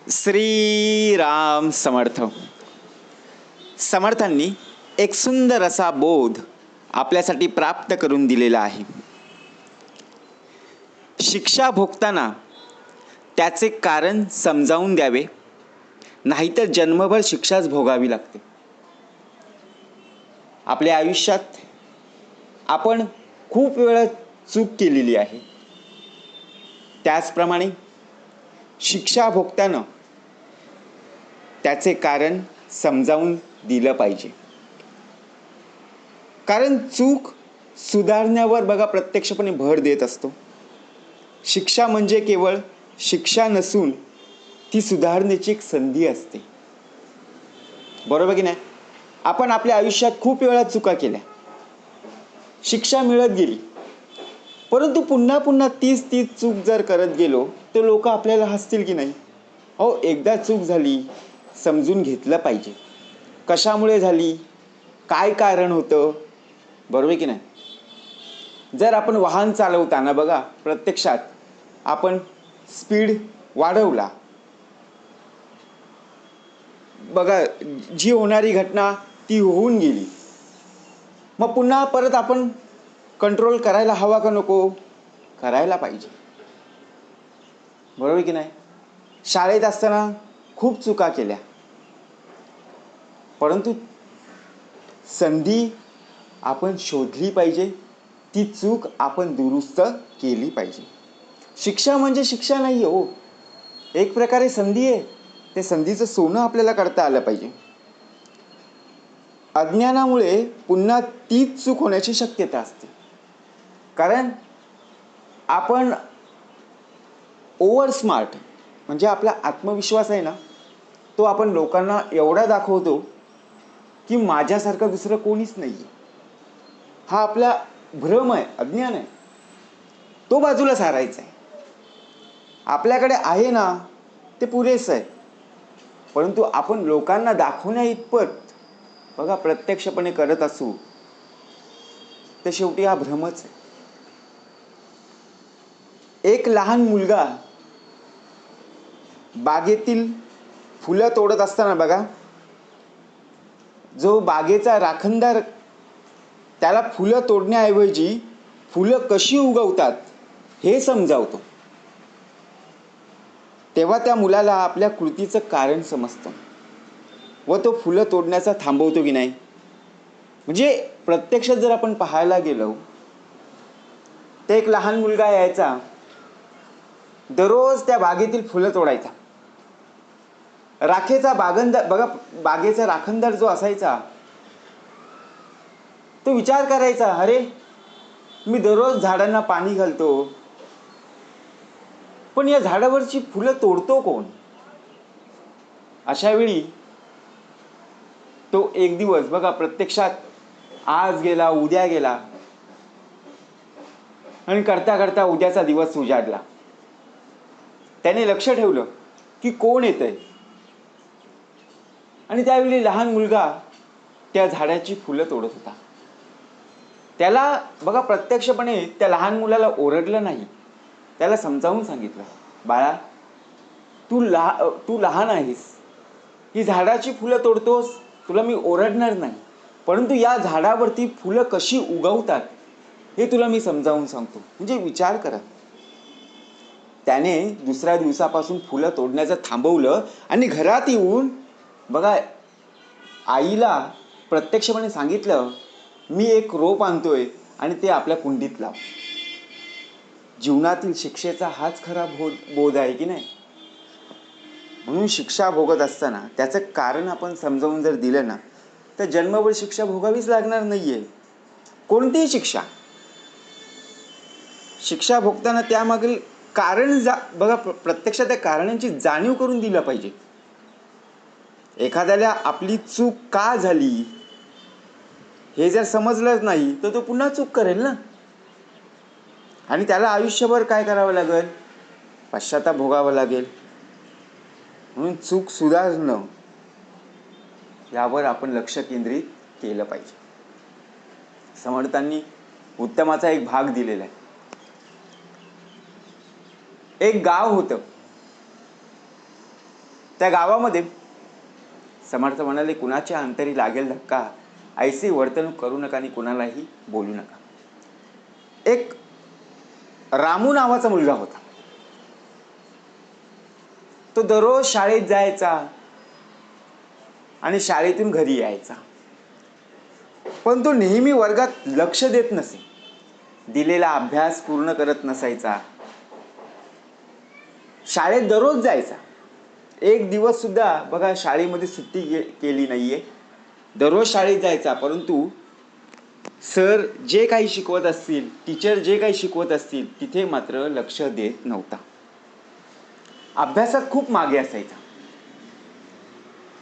श्री राम समर्थ. समर्थांनी एक सुंदर असा बोध आपल्यासाठी प्राप्त करून दिलेला आहे. शिक्षा भोगताना त्याचे कारण समजावून द्यावे, नाहीतर जन्मभर शिक्षाच भोगावी लागते. आपल्या आयुष्यात आपण खूप वेळा चूक केलेली आहे. त्याचप्रमाणे शिक्षा भोगताना त्याचे कारण समजावून दिलं पाहिजे. कारण चूक सुधारण्यावर बघा प्रत्यक्षपणे भर देत असतो. शिक्षा म्हणजे केवळ शिक्षा नसून ती सुधारण्याची एक संधी असते. बरोबर की नाही? आपण आपल्या आयुष्यात खूप वेळा चुका केल्या, शिक्षा मिळत गेली, परंतु पुन्हा पुन्हा तीच चूक जर करत गेलो तर लोक आपल्याला हसतील की नाही? हो, एकदा चूक झाली, समजून घेतलं पाहिजे. कशामुळे झाली, काय कारण होतं, बरोबर की नाही? जर आपण वाहन चालवताना बघा प्रत्यक्षात आपण स्पीड वाढवला, बघा जी होणारी घटना ती होऊन गेली, मग पुन्हा परत आपण कंट्रोल करायला हवा का नको? करायला पाहिजे, बरोबर की नाही? शाळेत असताना खूप चुका केल्या, परंतु संधी आपण शोधली पाहिजे, ती चूक आपण दुरुस्त केली पाहिजे. शिक्षा म्हणजे शिक्षा नाही हो, एक प्रकारे संधी आहे. ते संधीचं सोनं आपल्याला करता आलं पाहिजे. अज्ञानामुळे पुन्हा तीच चूक होण्याची शक्यता असते. कारण आपण ओव्हर स्मार्ट, म्हणजे आपला आत्मविश्वास आहे ना, तो आपण लोकांना एवढा दाखवतो की माझ्यासारखं दुसरं कोणीच नाही. हा आपला भ्रम आहे, अज्ञान आहे, तो बाजूला सारायचा आहे. आपल्याकडे आहे ना ते पुरेसं आहे, परंतु आपण लोकांना दाखवण्या इतपत बघा प्रत्यक्षपणे करत असू तर शेवटी हा भ्रमच आहे. एक लहान मुलगा बागेतील फुलं तोडत असताना बघा, जो बागेचा राखणदार त्याला फुलं तोडण्याऐवजी फुलं कशी उगवतात हे समजावतो. तेव्हा त्या मुलाला आपल्या कृतीचं कारण समजतं व तो फुलं तोडण्याचा थांबवतो की नाही. म्हणजे प्रत्यक्षात जर आपण पाहायला गेलो तर एक लहान मुलगा यायचा, दररोज त्या बागेतील फुलं तोडायचा. राखेचा बागंदार बघा, बागेचा राखणदार जो असायचा तो विचार करायचा, अरे मी दररोज झाडांना पाणी घालतो, पण या झाडावरची फुलं तोडतो कोण? अशा वेळी तो एक दिवस बघा प्रत्यक्षात आज गेला, उद्या गेला, आणि करता करता उद्याचा दिवस उजाडला. त्याने लक्ष ठेवलं की कोण येतंय, आणि त्यावेळी लहान मुलगा त्या झाडाची फुलं तोडत होता. त्याला बघा प्रत्यक्षपणे त्या लहान मुलाला ओरडलं नाही, त्याला समजावून सांगितलं, बाळा तू लहान आहेस, ही झाडाची फुलं तोडतोस, तुला मी ओरडणार नाही, परंतु या झाडावरती फुलं कशी उगवतात हे तुला मी समजावून सांगतो. म्हणजे विचार करा, त्याने दुसऱ्या दिवसापासून फुलं तोडण्याचं थांबवलं आणि घरात येऊन बघा आईला प्रत्यक्षपणे सांगितलं, मी एक रोप आणतोय आणि ते आपल्या कुंडीत लाव. जीवनातील शिक्षेचा हाच खरा बोध आहे की नाही? म्हणून शिक्षा भोगत असताना त्याचं कारण आपण समजावून जर दिलं ना तर जन्मभर शिक्षा भोगावीच लागणार नाहीये. कोणतीही शिक्षा भोगताना त्यामागील कारण बघा प्रत्यक्षात त्या कारणांची जाणीव करून दिलं पाहिजे. एखाद्याला आपली चूक का झाली हे जर समजलंच नाही तर तो पुन्हा चूक करेल ना, आणि त्याला आयुष्यभर काय करावं लागेल? पश्चाताप भोगावा लागेल. म्हणून चूक सुधारणं यावर आपण लक्ष केंद्रित केलं पाहिजे. समर्थांनी उत्तमाचा एक भाग दिलेला आहे. एक गाव होतं, त्या गावामध्ये समर्थ म्हणाले, कुणाच्या अंतरी लागेल धक्का, ऐसी वर्तणूक करू नका आणि कुणालाही बोलू नका. एक रामू नावाचा मुलगा होता. तो दररोज शाळेत जायचा आणि शाळेतून घरी यायचा, पण तो नेहमी वर्गात लक्ष देत नसे. दिलेला अभ्यास पूर्ण करत नसायचा. शाळेत दररोज जायचा, एक दिवस सुद्धा बघा शाळेमध्ये सुट्टी केली नाहीये. दररोज शाळेत जायचा, परंतु सर जे काही शिकवत असतील, टीचर जे काही शिकवत असतील, तिथे मात्र लक्ष देत नव्हता. अभ्यासात खूप मागे असायचा.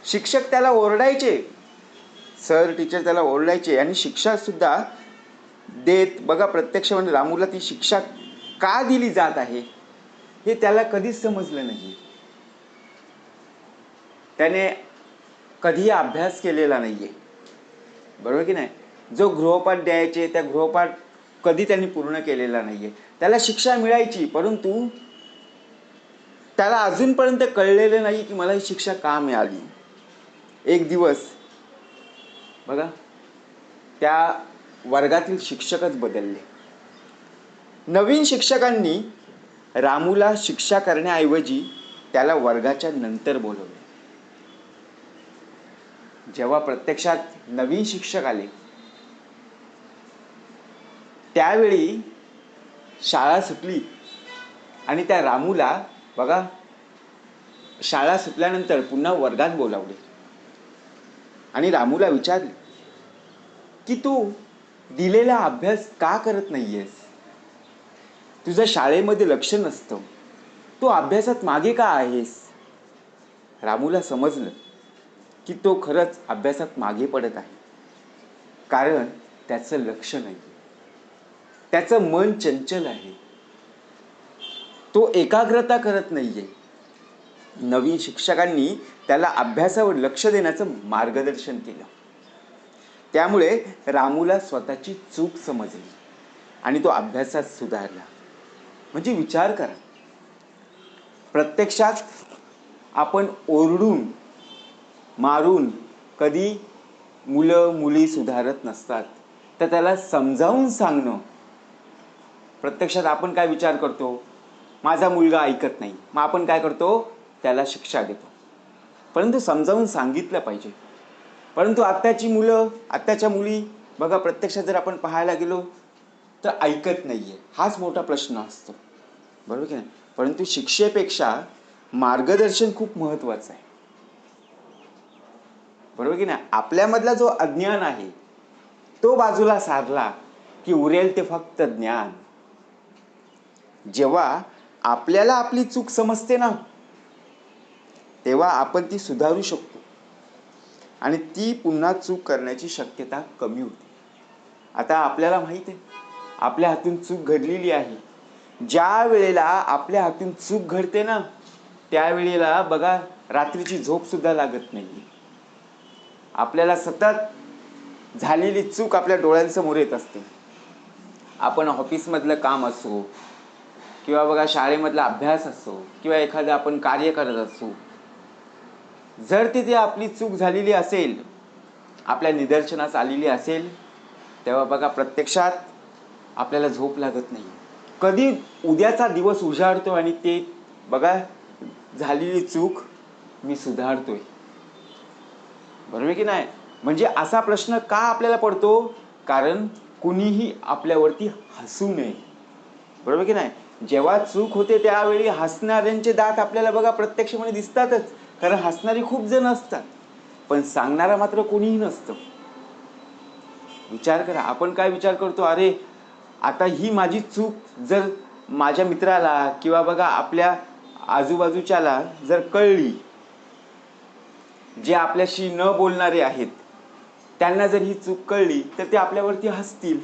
शिक्षक त्याला ओरडायचे, सर टीचर त्याला ओरडायचे आणि शिक्षा सुद्धा देत. बघा प्रत्यक्ष म्हणजे रामूला ती शिक्षा का दिली जात आहे हे त्याला कधीच समजलं नाही. त्याने कधी अभ्यास केलेला नाहीये, बरोबर की नाही. जो गृहपाठ द्यायचे त्या गृहपाठ कधी त्यांनी पूर्ण केलेला नाहीये. त्याला शिक्षा मिळायची, परंतु त्याला अजूनपर्यंत कळलेलं नाही की मला ही शिक्षा का मिळाली. एक दिवस बघा त्या वर्गातील शिक्षकच बदलले. नवीन शिक्षकांनी रामूला शिक्षा करण्याऐवजी त्याला वर्गाच्या नंतर बोलवले. जेव्हा प्रत्यक्षात नवीन शिक्षक आले, त्यावेळी शाळा सुटली आणि त्या रामूला बघा शाळा सुटल्यानंतर पुन्हा वर्गात बोलावले आणि रामूला विचारले की तू दिलेला अभ्यास का करत नाहीयेस. तुझं शाळेमध्ये लक्ष नसतं, तू अभ्यासात मागे का आहेस. रामूला समजलं की तो खरंच अभ्यासात मागे पडत आहे, कारण त्याचं लक्ष नाही, त्याचं मन चंचल आहे, तो एकाग्रता करत नाहीये. नवीन शिक्षकांनी त्याला अभ्यासावर लक्ष देण्याचं मार्गदर्शन केलं. त्यामुळे रामूला स्वतःची चूक समजली आणि तो अभ्यासात सुधारला. म्हणजे विचार करा, प्रत्यक्षात आपण ओरडून मारून कधी मुलं मुली सुधारत नसतात, तर त्याला समजावून सांगणं. प्रत्यक्षात आपण काय विचार करतो, माझा मुलगा ऐकत नाही, मग आपण काय करतो, त्याला शिक्षा देतो. परंतु समजावून सांगितलं पाहिजे. परंतु आत्ताची मुलं आत्ताच्या मुली बघा प्रत्यक्षात जर आपण पाहायला गेलो तर ऐकत नाहीये. हाच मोठा प्रश्न असतो, बरोबर की नाही. परंतु शिक्षेपेक्षा मार्गदर्शन खूप महत्वाचं आहे, बरोबर की नाही. आपल्यामधला जो अज्ञान आहे तो बाजूला सारला की उरेल ते फक्त ज्ञान. जेव्हा आपल्याला आपली चूक समजते ना, तेव्हा आपण ती सुधारू शकतो आणि ती पुन्हा चूक करण्याची शक्यता कमी होते. आता आपल्याला माहित आहे आपल्या हातून चूक घडलेली आहे. ज्या वेळेला आपल्या हातून चूक घडते ना, त्यावेळेला बघा रात्रीची झोप सुद्धा लागत नाही. आपल्याला सतत झालेली चूक आपल्या डोळ्यांसमोर येत असते. आपण ऑफिसमधलं काम असो किंवा बघा शाळेमधला अभ्यास असो किंवा एखादं आपण कार्य करत असो, जर तिथे आपली चूक झालेली असेल, आपल्या निदर्शनास आलेली असेल, तेव्हा बघा प्रत्यक्षात आपल्याला झोप लागत नाही. कधी उद्याचा दिवस उजाडतो आणि ते बघा झालेली चूक मी सुधारतोय, बरोबर की नाही. म्हणजे असा प्रश्न का आपल्याला पडतो, कारण कुणीही आपल्यावरती हसू नये, बरोबर की नाही. जेव्हा चूक होते त्यावेळी हसणाऱ्यांचे दात आपल्याला बघा प्रत्यक्षपणे दिसतातच, कारण हसणारी खूप जण असतात, पण सांगणारा मात्र कोणीही नसतं. विचार करा, आपण काय विचार करतो, अरे आता ही माझी चूक जर माझ्या मित्राला किंवा बघा आपल्या आजूबाजूच्याला जर कळली, जे आपल्याशी न बोलणारे आहेत त्यांना जर ही चूक कळली तर ते आपल्यावरती हसतील.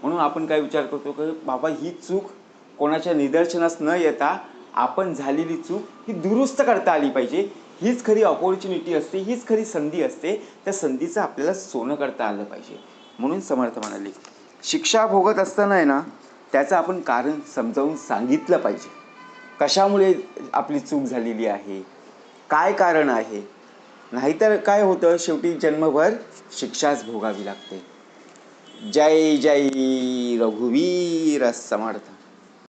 म्हणून आपण काय विचार करतो की बाबा ही चूक कोणाच्या निदर्शनास न येता आपण झालेली चूक ही दुरुस्त करता आली पाहिजे. हीच खरी अपॉर्च्युनिटी असते, हीच खरी संधी असते. त्या संधीचं आपल्याला सोनं करता आलं पाहिजे. म्हणून समर्थ म्हणाले, शिक्षा भोगत असताना आहे ना, त्याचं आपण कारण समजावून सांगितलं पाहिजे, कशामुळे आपली चूक झालेली आहे. काय कारण आहे? नाहीतर काय होतं, शेवटी जन्मभर शिक्षाच भोगावी लागते. जय जय रघुवीर समर्थ.